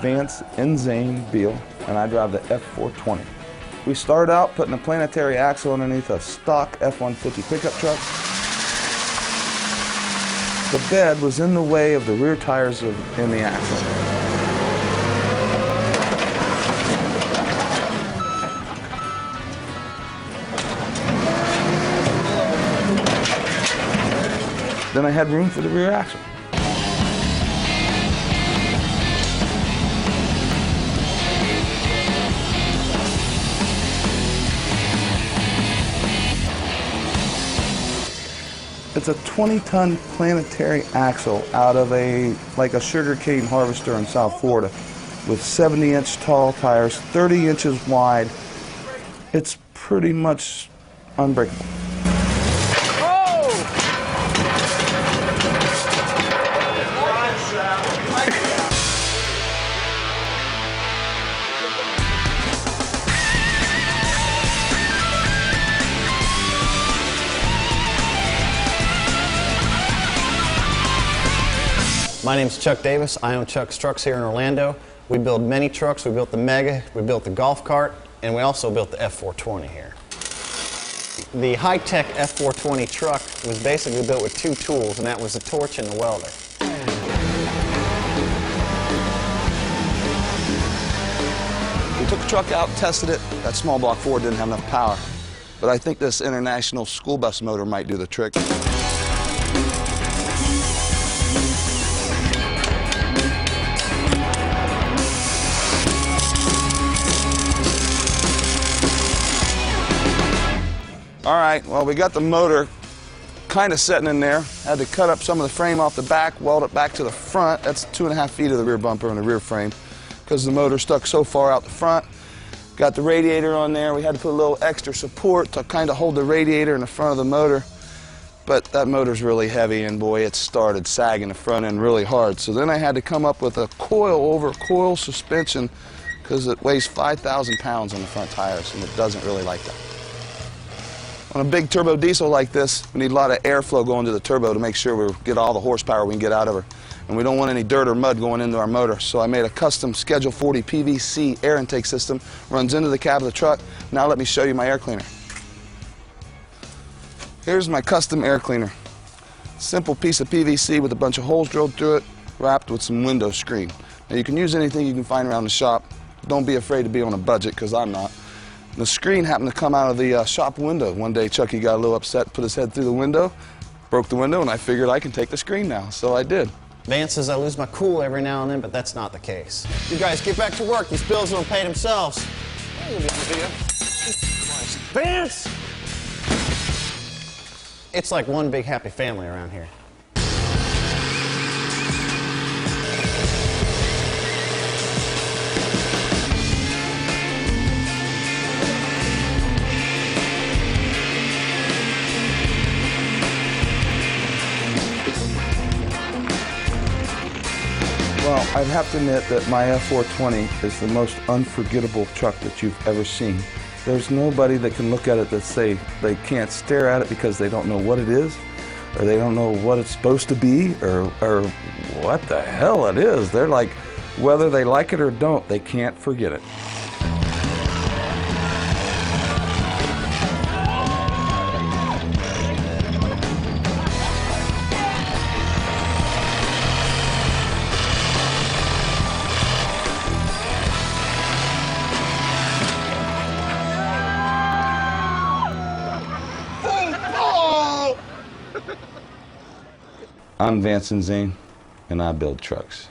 Vance and Zane Beal, and I drive the F420. We started out putting a planetary axle underneath a stock F420 pickup truck. The bed was in the way of the rear tires in the axle. Then I had room for the rear axle. It's a 20-ton planetary axle out of like a sugarcane harvester in South Florida with 70-inch tall tires, 30 inches wide. It's pretty much unbreakable. My name's Chuck Davis. I own Chuck's Trucks here in Orlando. We build many trucks. We built the Mega, we built the golf cart, and we also built the F420 here. The high-tech F420 truck was basically built with two tools, and that was the torch and the welder. We took the truck out, tested it. That small block Ford didn't have enough power. But I think this international school bus motor might do the trick. All right, well, we got the motor kind of setting in there. Had to cut up some of the frame off the back, weld it back to the front. That's 2.5 feet of the rear bumper and the rear frame because the motor stuck so far out the front. Got the radiator on there. We had to put a little extra support to kind of hold the radiator in the front of the motor. But that motor's really heavy, and boy, it started sagging the front end really hard. So then I had to come up with a coil suspension because it weighs 5,000 pounds on the front tires, and it doesn't really like that. On a big turbo diesel like this, we need a lot of airflow going to the turbo to make sure we get all the horsepower we can get out of her. And we don't want any dirt or mud going into our motor. So I made a custom Schedule 40 PVC air intake system, runs into the cab of the truck. Now let me show you my air cleaner. Here's my custom air cleaner. Simple piece of PVC with a bunch of holes drilled through it, wrapped with some window screen. Now you can use anything you can find around the shop. Don't be afraid to be on a budget, because I'm not. The screen happened to come out of the shop window. One day Chucky got a little upset, put his head through the window, broke the window, and I figured I can take the screen now, so I did. Vance says I lose my cool every now and then, but that's not the case. You guys get back to work. These bills don't pay themselves. Vance! It's like one big happy family around here. Well, I'd have to admit that my F420 is the most unforgettable truck that you've ever seen. There's nobody that can look at it that say they can't stare at it because they don't know what it is, or they don't know what it's supposed to be, or what the hell it is. They're like, whether they like it or don't, they can't forget it. I'm Vance and Zane, and I build trucks.